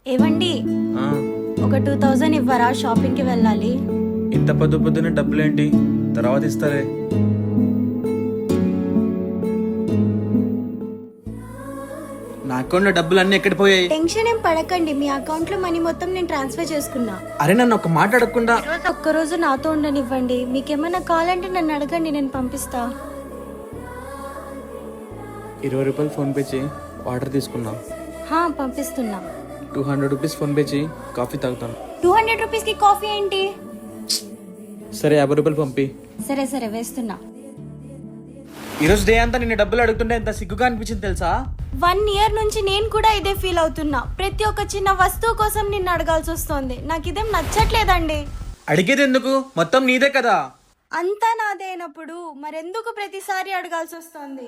ఏవండి, ఆ, ఒక 2000 ఇవ్వరా? షాపింగ్ కి వెళ్ళాలి. ఇంత పొద్దునే డబ్బులేంటి? తర్వాత ఇస్తారే. నా అకౌంట్లో డబ్బులు అన్నీ ఎక్కడ పోయాయి? టెన్షన్ ఏం పడకండి, మీ అకౌంట్ లో మనీ మొత్తం నేను ట్రాన్స్ఫర్ చేసుకున్నా. అరే నన్ను ఒక మాట అడగకుండా. ఒక్కరోజు నాతో ఉండనివ్వండి. మీకేమైనా కావాలంటే నన్ను అడగండి, నేను పంపిస్తా. 20 రూపాయలు ఫోన్పే చేయి, వాటర్ తీసుకున్నా. పంపిస్తున్నా. 200 రూపీస్ ఫోన్పే చేయి, కాఫీ తాగుతాను. 200 రూపీస్ కి కాఫీ ఏంటి? సరే 50 రూపాయలు పంపి. సరే సరే వేస్తున్నా. ఈరోజు డే అంతా నిన్ను డబ్బులు అడుగుతుంటే ఎంత సిగ్గుగా అనిపించింది తెలుసా? 1 ఇయర్ నుంచి నేను కూడా ఇదే ఫీల్ అవుతున్నా. ప్రతి ఒక్క చిన్న వస్తువు కోసం నిన్ను అడగాల్సి వస్తుంది. నాకు ఇదేం నచ్చట్లేదండి. అడిగేది ఎందుకు? మొత్తం నీదే కదా. అంతా నాదే అయినప్పుడు మరెందుకు ప్రతిసారి అడగాల్సి వస్తుంది?